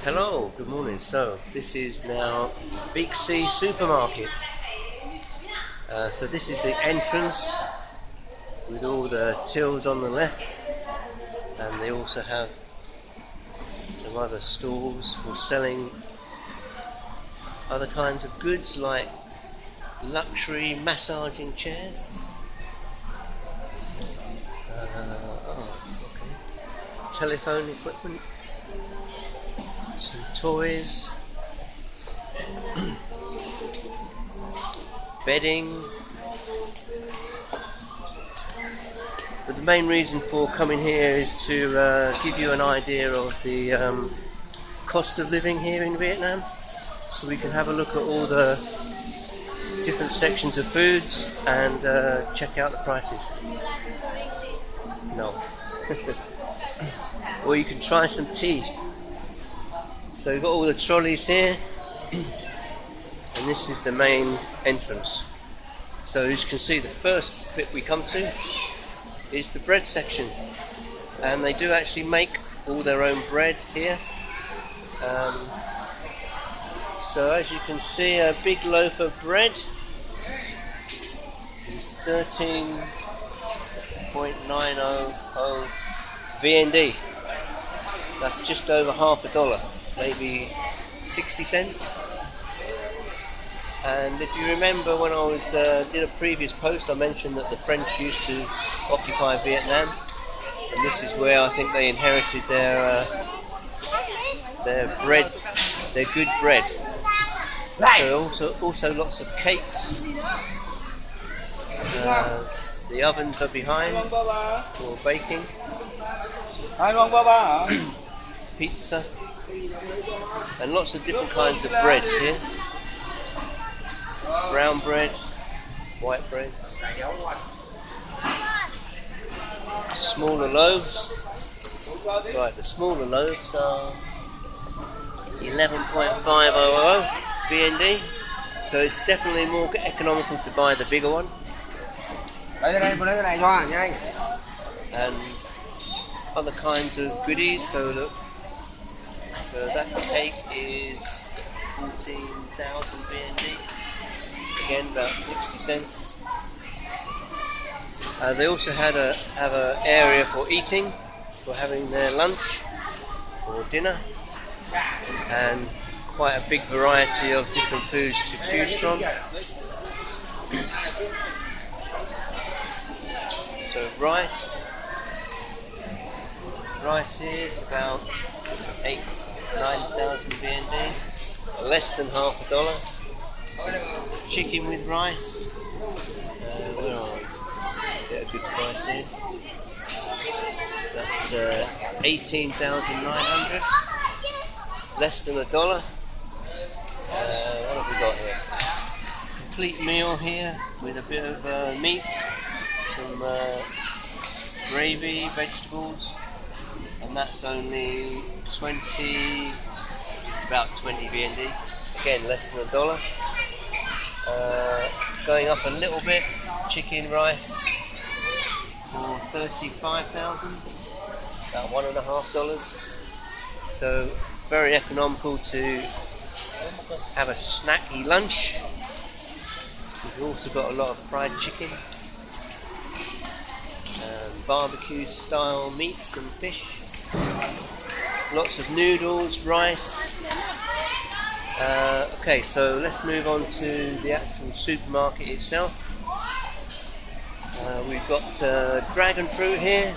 Hello, good morning. So this is now Big C supermarket. So this is the entrance with all the tills on the left, and they also have some other stalls for selling other kinds of goods like luxury massaging chairs. Telephone equipment, some toys, bedding. But the main reason for coming here is to give you an idea of the cost of living here in Vietnam, so we can have a look at all the different sections of foods and check out the prices. No. Or you can try some tea. So we've got all the trolleys here, and this is the main entrance. So as you can see, the first bit we come to is the bread section, and they do actually make all their own bread here. So as you can see, a big loaf of bread is 13.900 VND. That's just over $1, maybe 60 cents. And if you remember, when I did a previous post, I mentioned that the French used to occupy Vietnam, and this is where I think they inherited their bread, their good bread. So also lots of cakes. The ovens are behind for baking. Pizza and lots of different kinds of breads here. Brown bread, white breads, smaller loaves. Right, the smaller loaves are 11.500 VND, so it's definitely more economical to buy the bigger one. And other kinds of goodies. So that cake is 14,000 VND. Again, about 60 cents. They also have an area for eating, for having their lunch or dinner, and quite a big variety of different foods to choose from. So rice here is about 9,000 VND, less than $1. Chicken with rice, get a good price here. That's 18,900, less than $1. What have we got here? Complete meal here with a bit of meat, some gravy, vegetables, and that's only just about 20 VND. Again, less than $1. Going up a little bit, chicken rice for 35,000, about $1.50. So very economical to have a snacky lunch. We've also got a lot of fried chicken, barbecue style meats and fish, lots of noodles, rice. Okay, so let's move on to the actual supermarket itself. We've got dragon fruit here,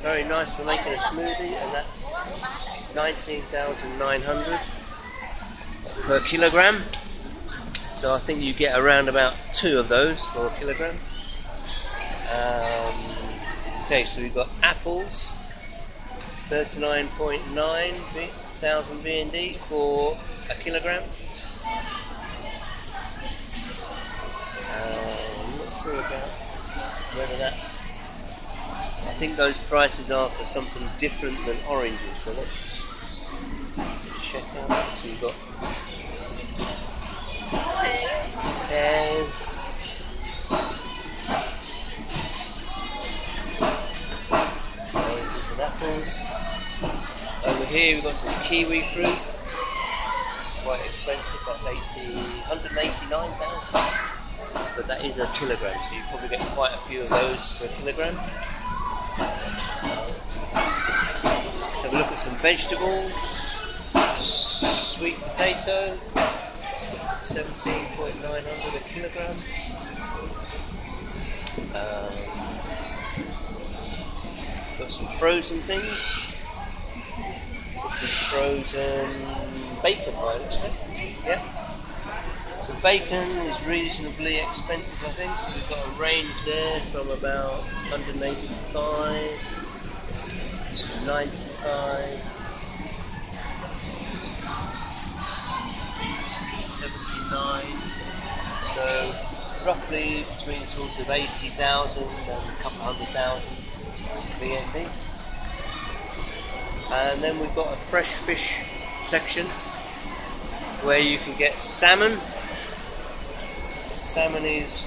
very nice for making a smoothie, and that's 19,900 per kilogram. So I think you get around about 2 of those for a kilogram. Okay, so we've got apples, 39,900 VND for a kilogram. I'm not sure about whether that's... I think those prices are for something different than oranges, so let's check out that. So you've got pears, apples. Over here we've got some kiwi fruit. It's quite expensive, that's 189,000. But that is a kilogram, so you probably get quite a few of those per kilogram. Let's have a look at some vegetables. Sweet potato, 17,900 a kilogram. Got some frozen things. This is frozen bacon, by it looks like. Yeah. So bacon is reasonably expensive, I think. So we've got a range there from about 185 to 95, 79. So roughly between sort of 80,000 and a couple hundred thousand BND. And then we've got a fresh fish section where you can get salmon. Salmon is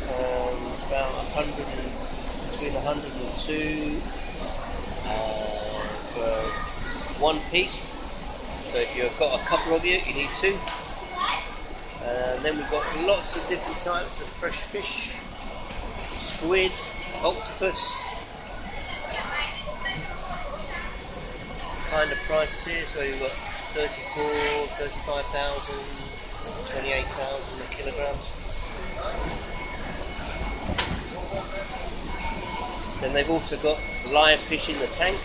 about 100 between 102 for one piece. So if you've got a couple of you need two. And then we've got lots of different types of fresh fish, squid, octopus. Kind of prices here. So you've got 34, 35,000, 28,000 a kilogram. Then they've also got live fish in the tank.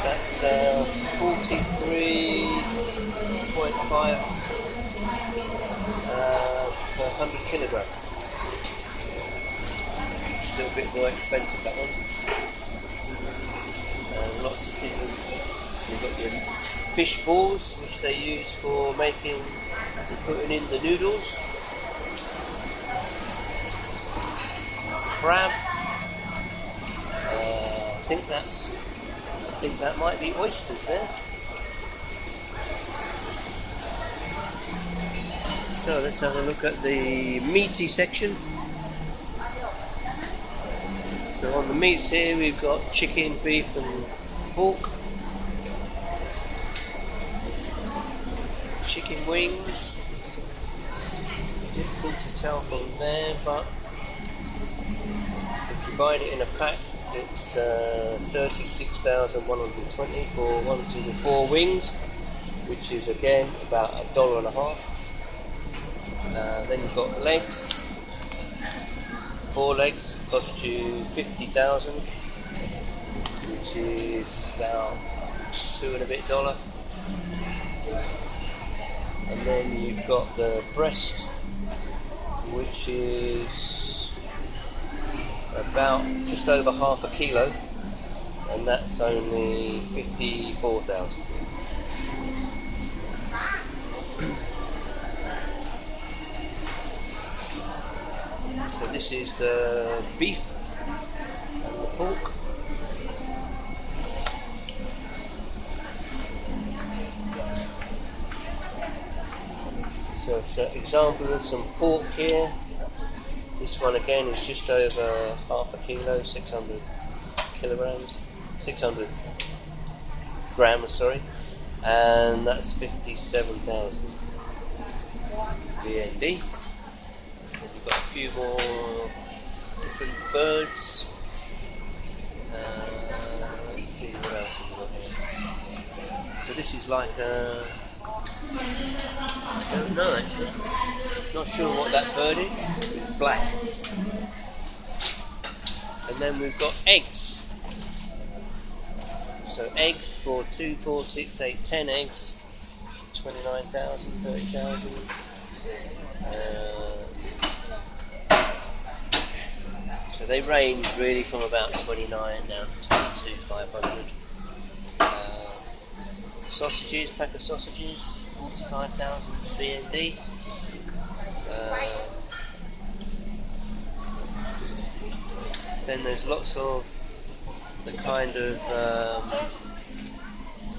That's 43.5 per 100 kilogram. A little bit more expensive, that one. Lots of different. You've got your fish balls, which they use for making and putting in the noodles. Crab. I think that might be oysters there. So let's have a look at the meaty section. So on the meats here we've got chicken, beef and pork. Chicken wings. Difficult to tell from there, but if you buy it in a pack it's 36,120 for 1 to 4 wings, which is again about $1.50. Then you've got legs. 4 legs cost you 50,000, which is about $2 and a bit. And then you've got the breast, which is about just over half a kilo, and that's only 54,000. So this is the beef and the pork. So it's an example of some pork here. This one again is just over half a kilo, 600 kilograms, 600 grams, sorry, and that's 57,000 BND. We've got a few more different birds. Let's see what else we've got here. So this is like a, I don't know actually. Not sure what that bird is. It's black. And then we've got eggs. So eggs for 2, 4, 6, 8, 10 eggs. 29,000, 30,000. So they range really from about 29 down to 22,500. Sausages, pack of sausages, 45,000 BND. Then there's lots of the kind of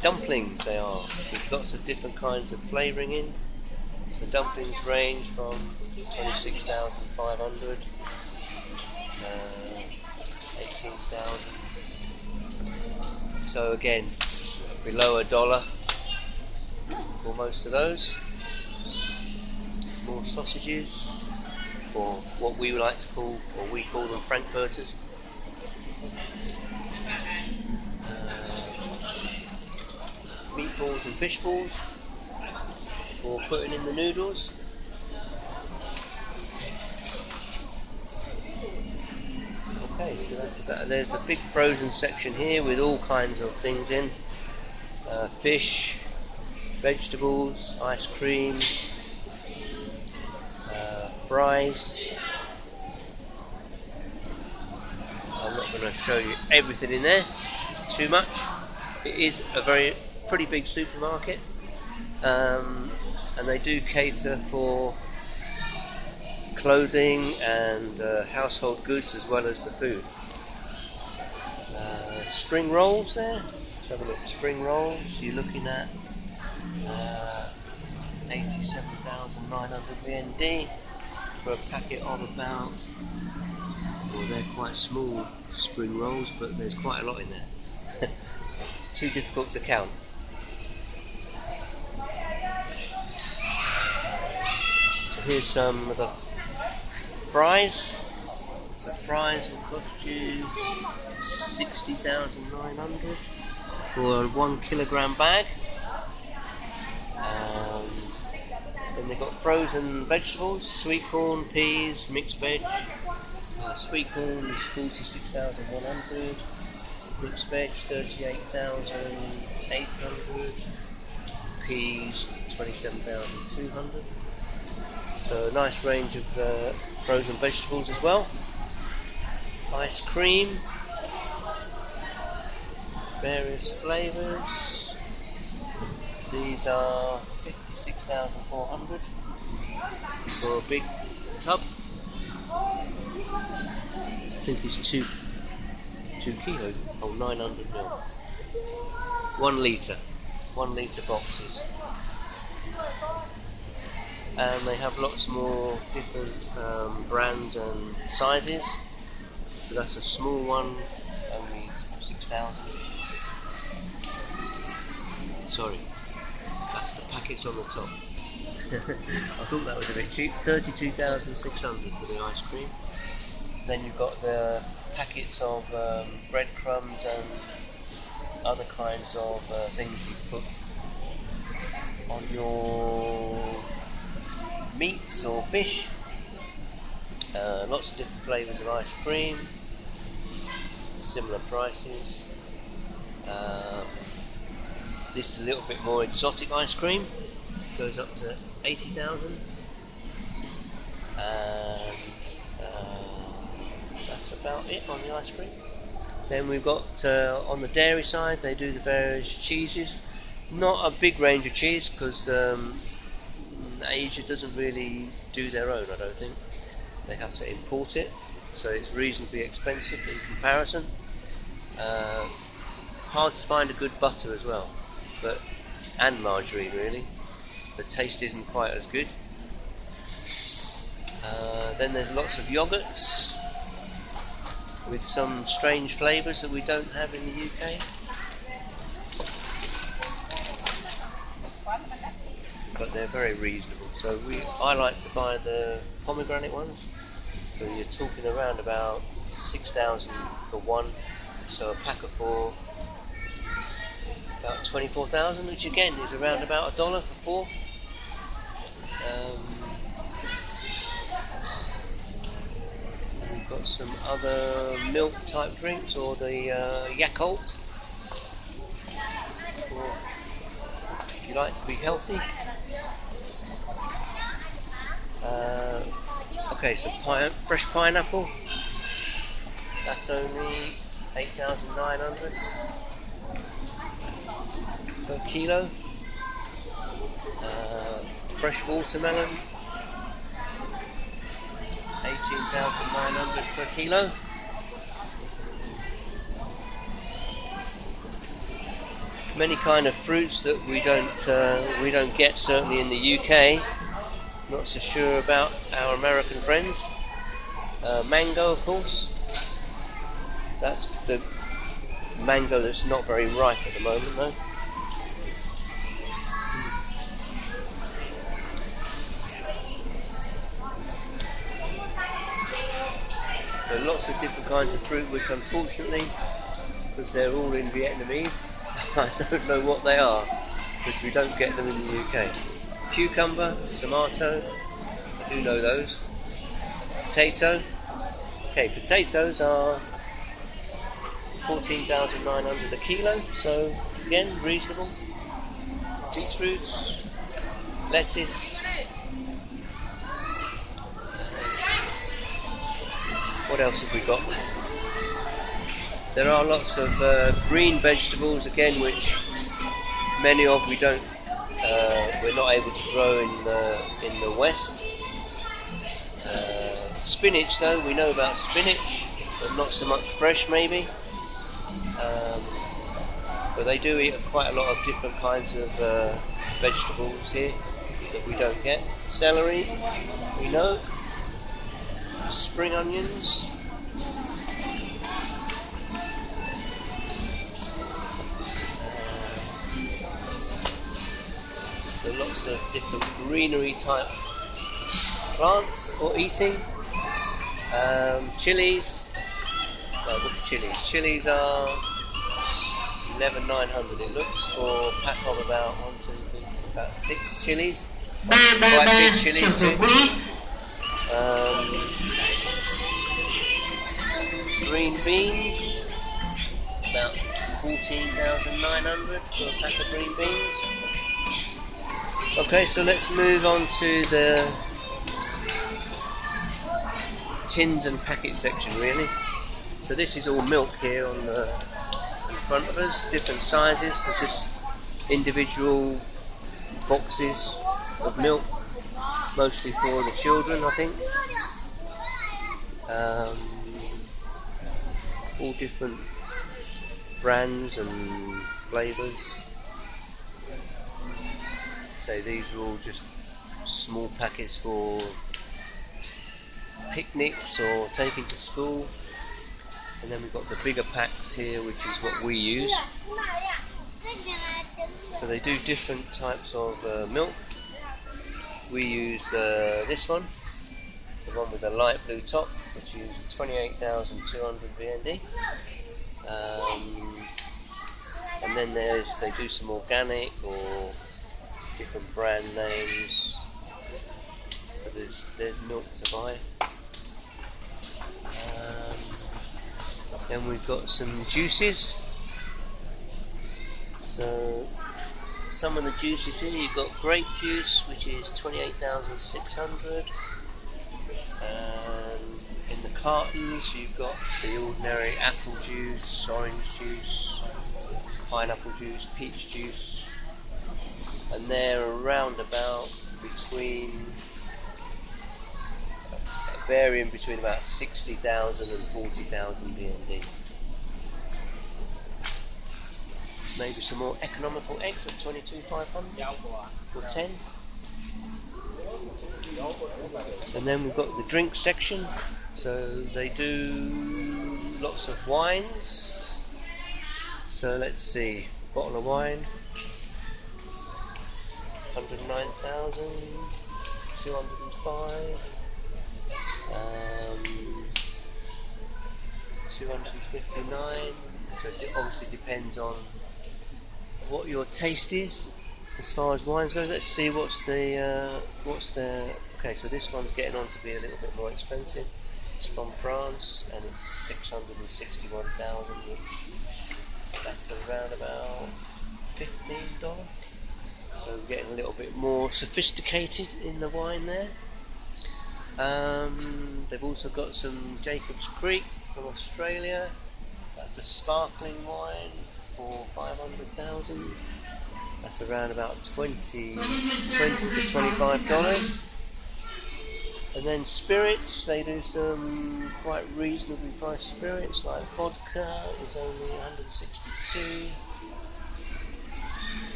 dumplings they are, with lots of different kinds of flavouring in. So dumplings range from 26,500, 18,000, So again, below $1 for most of those. More sausages, or what we like to call, or we call them frankfurters. Meatballs and fish balls for putting in the noodles. Okay, so that's about. There's a big frozen section here with all kinds of things in: fish, vegetables, ice cream, fries. I'm not going to show you everything in there; it's too much. It is a pretty big supermarket, and they do cater for clothing and household goods as well as the food. Spring rolls there. Let's have a look. Spring rolls. You're looking at 87,900 VND for a packet of about. Well, they're quite small spring rolls, but there's quite a lot in there. Too difficult to count. So here's some of the fries. So fries will cost you 60,900 for a 1 kilogram bag. Then they've got frozen vegetables, sweet corn, peas, mixed veg. Sweet corn is 46,100. Mixed veg 38,800, peas 27,200. So a nice range of frozen vegetables as well. Ice cream, various flavours. These are 56,400 for a big tub. I think it's 2 kilos, 900 ml. 1 litre boxes. And they have lots more different brands and sizes. So that's a small one, only 6,000. Sorry, that's the packets on the top. I thought that was a bit cheap. 32,600 for the ice cream. Then you've got the packets of breadcrumbs and other kinds of things you put on your meats or fish. Lots of different flavours of ice cream, similar prices. This is a little bit more exotic ice cream, goes up to 80,000, and that's about it on the ice cream. Then we've got on the dairy side, they do the various cheeses. Not a big range of cheese because Asia doesn't really do their own, I don't think. They have to import it, so it's reasonably expensive in comparison. Hard to find a good butter as well, and margarine really. The taste isn't quite as good. Then there's lots of yogurts with some strange flavours that we don't have in the UK. But they're very reasonable. So I like to buy the pomegranate ones. So you're talking around about 6,000 for one. So a pack of 4, about 24,000, which again is around about $1 for 4. We've got some other milk type drinks, or the Yakult, if you like to be healthy. Okay, so fresh pineapple, that's only 8,900 per kilo. Fresh watermelon, 18,900 per kilo. Many kind of fruits that we don't get, certainly in the UK. Not so sure about our American friends. Mango, of course. That's the mango that's not very ripe at the moment though. So lots of different kinds of fruit, which unfortunately, because they're all in Vietnamese, I don't know what they are, because we don't get them in the UK. Cucumber, tomato, I do know those. Potato. Okay, potatoes are 14,900 a kilo, so again, reasonable. Beetroots, lettuce. What else have we got? There are lots of green vegetables again, which many of we're not able to grow in the West. Spinach, though, we know about spinach, but not so much fresh, maybe. But they do eat quite a lot of different kinds of vegetables here that we don't get. Celery, we know. Spring onions. So lots of different greenery type plants for eating. Chilies. No, what's chilies? Chilies are 11,900 it looks, for a pack of about 6 chilies. Quite big chilies too. Green beans, about 14,900 for a pack of green beans. Okay, so let's move on to the tins and packet section really. So this is all milk here in front of us, different sizes, so just individual boxes of milk, mostly for the children I think. All different brands and flavours. So these are all just small packets for picnics or taking to school. And then we've got the bigger packs here, which is what we use. So they do different types of milk. We use this one, the one with the light blue top, which is 28,200 VND. And then they do some organic or different brand names. So there's milk to buy. Then we've got some juices. So some of the juices here, you've got grape juice, which is 28,600. In the cartons, you've got the ordinary apple juice, orange juice, pineapple juice, peach juice, and they're around about varying between about 60,000 and 40,000 BND. Maybe some more economical eggs at 22,500 or 10. And then we've got the drink section. So they do lots of wines. So let's see, bottle of wine, 109,205. 259. So it obviously depends on what your taste is as far as wines goes. Let's see what's the okay, so this one's getting on to be a little bit more expensive. It's from France and it's 661,000, which that's around about $15. So we're getting a little bit more sophisticated in the wine there. They've also got some Jacob's Creek from Australia. That's a sparkling wine for 500,000. That's around about $20 to $25. And then spirits, they do some quite reasonably priced spirits, like vodka is only 162.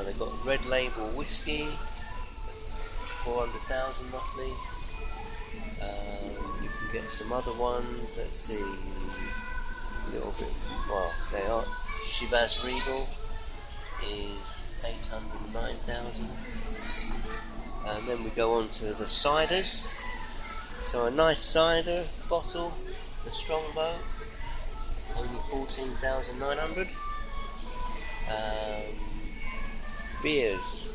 They've got Red Label whiskey, 400,000 roughly. You can get some other ones. Let's see, little bit. Well, they are. Chivas Regal is 809,000. And then we go on to the ciders. So a nice cider bottle, the Strongbow, only 14,900. Beers.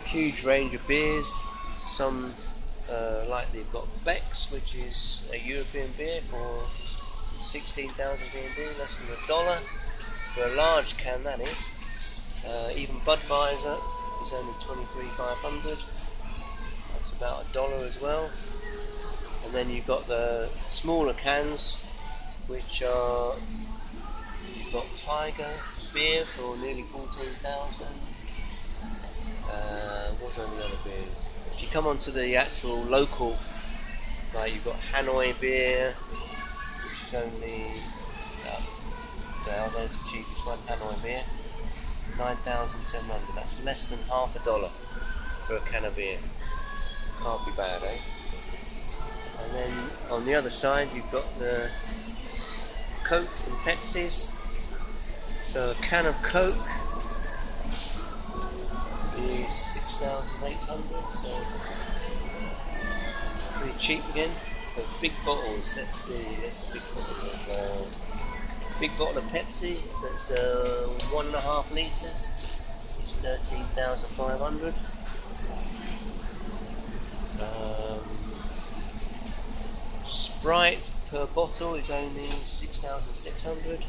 Huge range of beers. Some like they've got Beck's, which is a European beer for 16,000 BND, less than $1 for a large can, that is. Even Budweiser is only 23,500. That's about $1 as well. And then you've got the smaller cans, which are, you've got Tiger beer for nearly 14,000. What are the other beers? If you come onto the actual local, like you've got Hanoi beer, which is only, there's the cheapest one, Hanoi beer, 9,700. That's less than $0.50 for a can of beer. Can't be bad, eh? And then on the other side you've got the Cokes and Pepsis. So a can of Coke is 6,800, so pretty cheap again. But big bottles, let's see, that's a big bottle of Pepsi, so it's 1.5 litres, it's 13,500. Sprite per bottle is only 6,600.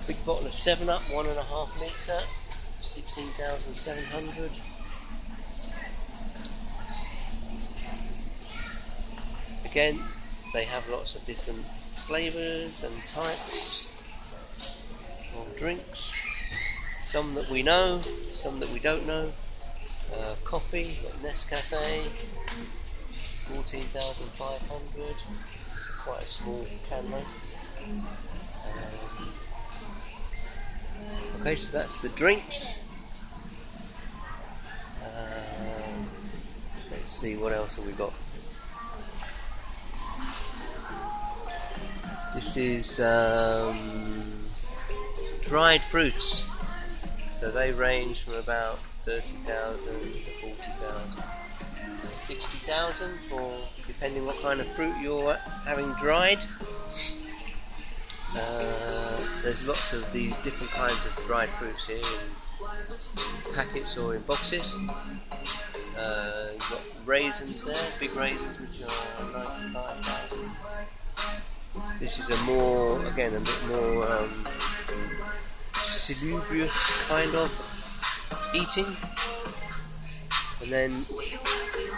Big bottle of 7-Up, 1.5 litre, 16,700. Again, they have lots of different flavours and types of drinks. Some that we know, some that we don't know. Coffee, Nescafe, 14,500. It's quite a small can though. Okay, so that's the drinks. Let's see, what else have we got? This is dried fruits. So they range from about 30,000 to 40,000 to 60,000, for depending what kind of fruit you're having dried. There's lots of these different kinds of dried fruits here in packets or in boxes. You've got raisins there, big raisins, which are 95,000. This is a bit more salubrious kind of eating. And then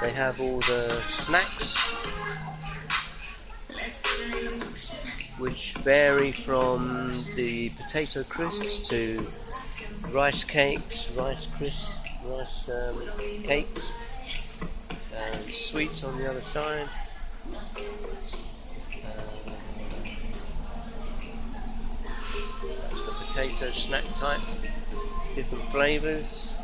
they have all the snacks, which vary from the potato crisps to rice cakes, rice cakes, and sweets on the other side. That's the potato snack type, different flavours.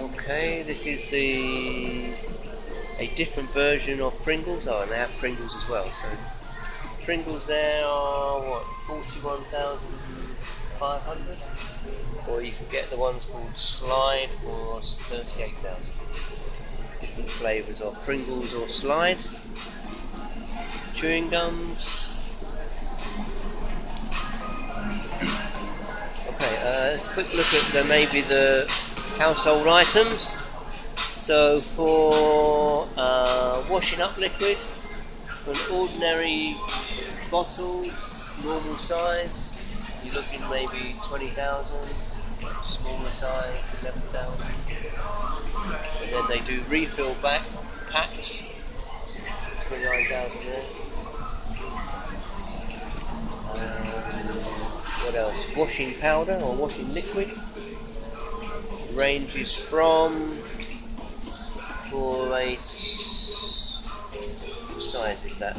Okay, this is a different version of Pringles. Oh, and they have Pringles as well. So Pringles there are what, 41,500, or you can get the ones called Slide for 38,000. Different flavours of Pringles or Slide. Chewing gums. Okay, quick look at maybe the household items. So for washing up liquid, for an ordinary bottle, normal size, you're looking maybe 20,000, smaller size 11,000. And then they do refill packs, 29,000 there. What else? Washing powder or washing liquid ranges from, for a, what size is that?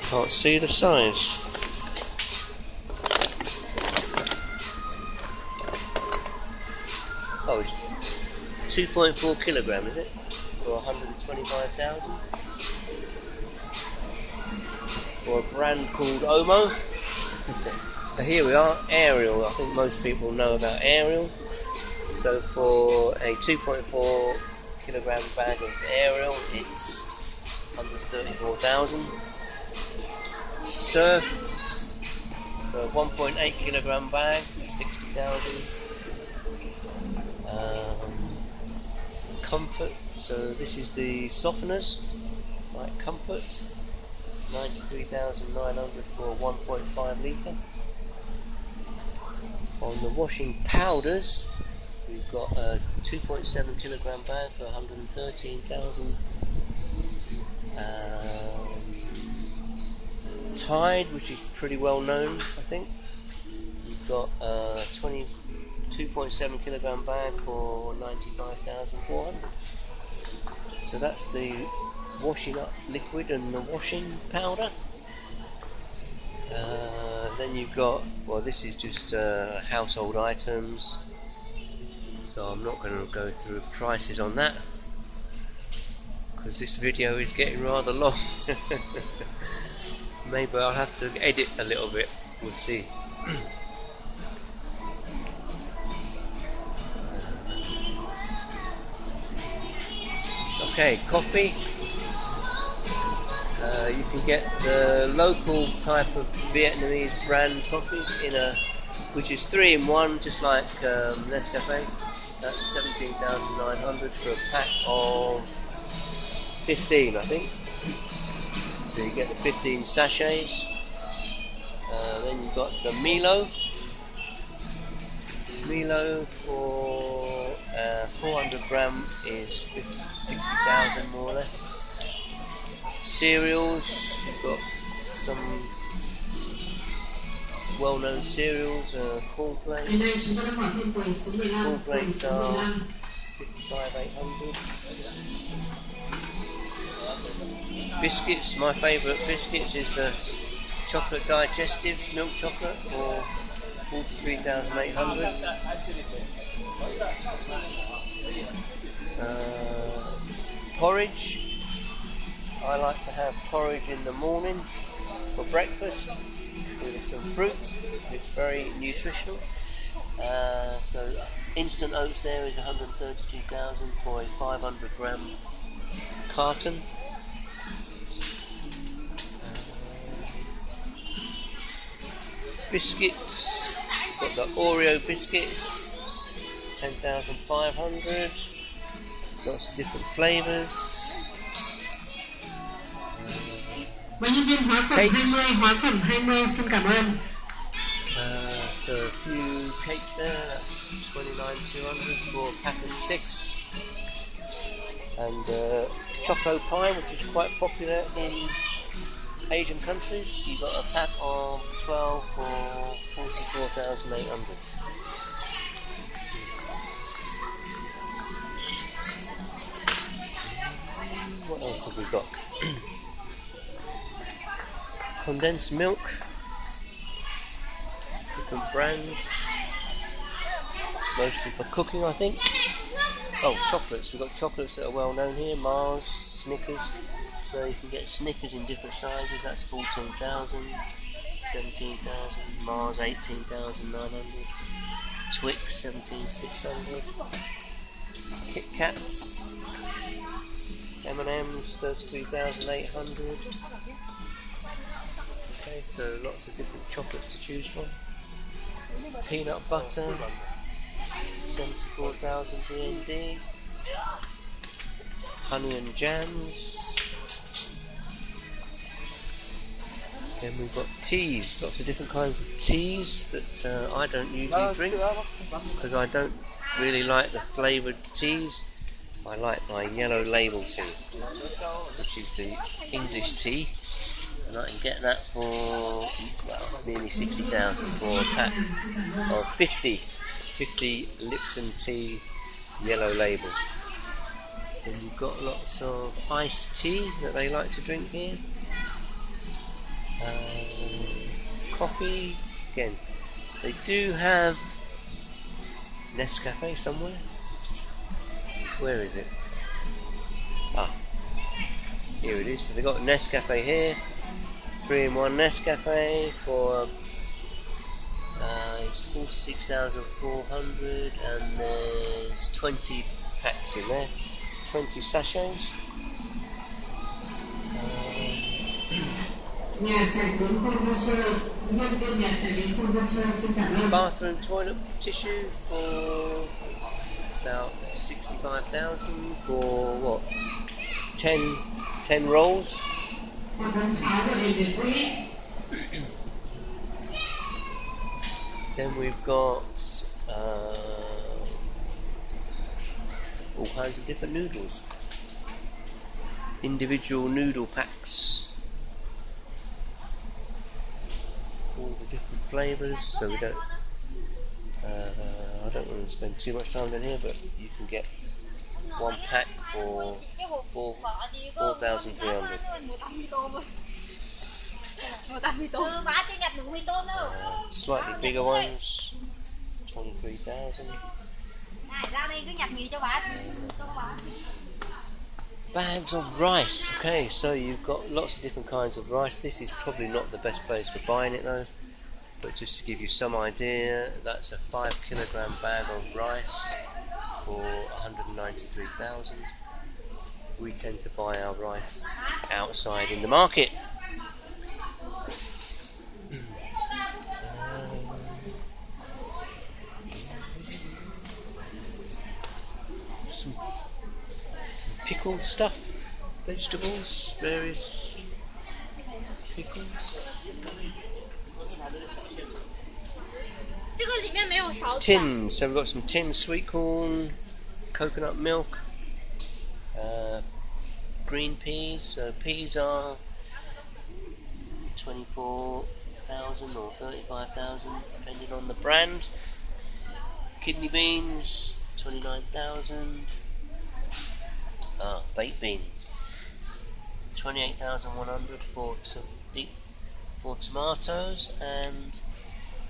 Can't see the size. Oh, it's 2.4 kilogram, is it? For 125,000. For a brand called Omo. So here we are, Ariel. I think most people know about Ariel. So for a 2.4 kilogram bag of Ariel, it's 134,000. Surf, for a 1.8 kilogram bag, 60,000. Comfort, so this is the softeners, like Comfort, 93,900 for a 1.5 litre. On the washing powders, we've got a 2.7 kilogram bag for 113,000. Tide, which is pretty well known, I think. We've got a 2.7 kilogram bag for 95,400. So that's the washing up liquid and the washing powder. Then you've got, well, this is just household items, so I'm not going to go through prices on that because this video is getting rather long. Maybe I'll have to edit a little bit, we'll see. Okay, coffee. You can get the local type of Vietnamese brand coffee which is 3-in-1, just like Nescafe. That's 17,900 for a pack of 15, I think. So you get the 15 sachets. Then you've got the Milo. Milo for 400 gram is 60,000 more or less. Cereals, you've got some well-known cereals, cornflakes. Cornflakes are 55,800. Biscuits, my favourite biscuits is the chocolate digestives, milk chocolate for 43,800. Porridge. I like to have porridge in the morning for breakfast with some fruit. It's very nutritional. So instant oats there is 132,000 for a 500 gram carton. Biscuits, got the Oreo biscuits, 10,500. Lots of different flavours. Cakes. So a few cakes there, that's 29,200 for a pack of 6. And choco pie, which is quite popular in Asian countries. You got a pack of 12 for 44,800. What else have we got? Condensed milk, different brands, mostly for cooking, I think. Oh, chocolates. We've got chocolates that are well known here. Mars, Snickers. So you can get Snickers in different sizes. That's 14,000, 17,000. Mars 18,900. Twix 17,600. Kit Kats. M&M's 33,800. Okay, so lots of different chocolates to choose from. Peanut butter, 74,000 DND. Honey and jams. Then we've got teas, lots of different kinds of teas that I don't usually drink because I don't really like the flavoured teas. I like my yellow label tea, which is the English tea, and I can get that for nearly 60,000 for a pack of 50 Lipton tea yellow label. Then you've got lots of iced tea that they like to drink here. Coffee, again, they do have Nescafe somewhere. Where is it? Ah, here it is. So they've got Nescafe here, 3-in-1 Nescafe for it's 46,400, and there's 20 packs in there, 20 sachets. Bathroom toilet tissue for about 65,000 for what? 10 rolls. Then we've got all kinds of different noodles. Individual noodle packs. All the different flavours, so we don't I don't want to spend too much time down here, but you can get one pack for 4,300. Slightly bigger ones, 23,000. Bags of rice. Okay, so you've got lots of different kinds of rice. This is probably not the best place for buying it though, but just to give you some idea, that's a 5-kilogram bag of rice for 193,000. We tend to buy our rice outside in the market. Some pickled stuff, vegetables, various pickles. Tins, so we've got some tin sweet corn, coconut milk, green peas. So peas are 24,000 or 35,000 depending on the brand. Kidney beans, 29,000. Baked beans, 28,100 for tomatoes, and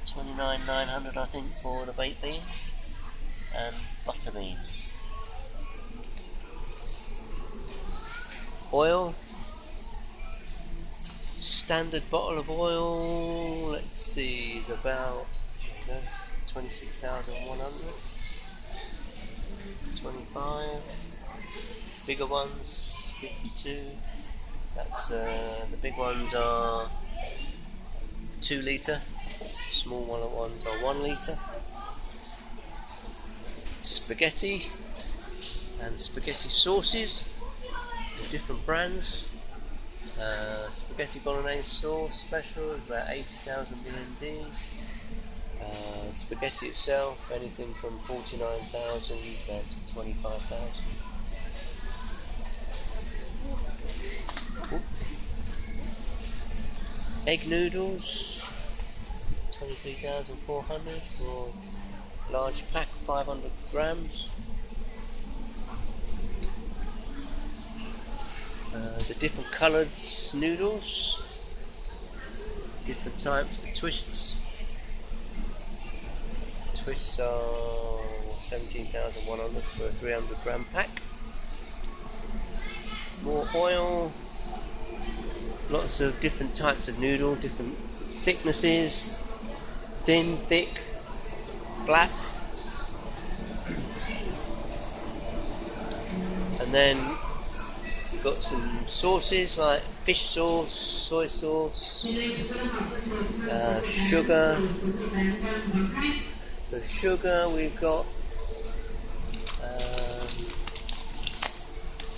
29,900 I think for the baked beans, and butter beans. Oil, standard bottle of oil, let's see, is about 26,100, 25. Bigger ones, 52. That's the big ones are 2 litre. Small ones are 1 litre. Spaghetti and spaghetti sauces, different brands. Spaghetti bolognese sauce special is about 80,000 BND. Spaghetti itself, anything from 49,000 down to 25,000. Egg noodles, 23,400 for large pack, 500 grams. The different coloured noodles, different types of twists. Twists are 17,100 for a 300 gram pack. More oil, lots of different types of noodle, different thicknesses, thin, thick, flat. And then we've got some sauces like fish sauce, soy sauce, sugar. So sugar, we've got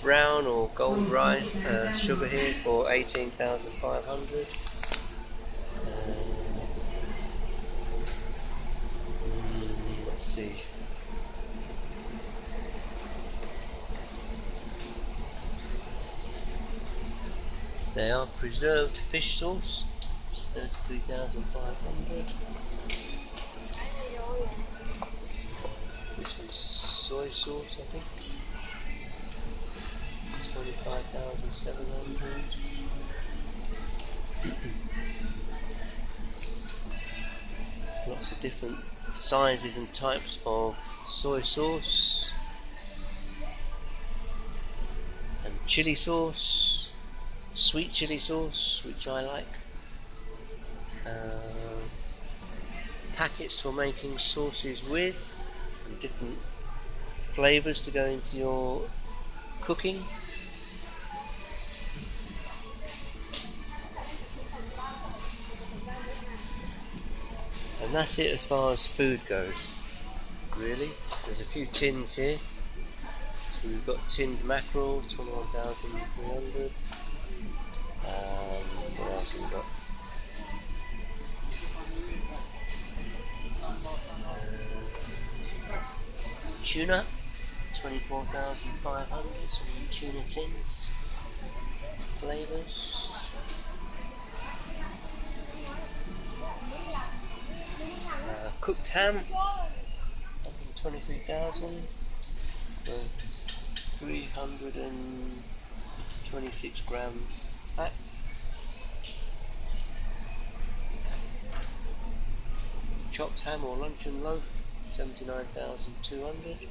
brown or gold rice sugar here for 18,500. Let's see. They are preserved fish sauce, 33,500. This is soy sauce, I think. 25,700. different sizes and types of soy sauce and chili sauce, sweet chili sauce, which I like. Packets for making sauces with, and different flavours to go into your cooking. And that's it as far as food goes, really. There's a few tins here. So we've got tinned mackerel, 21,300. What else have we got? Tuna, 24,500. Some tuna tins, flavours. Cooked ham, 23,000. 326 gram pack. Chopped ham or luncheon loaf, 79,200.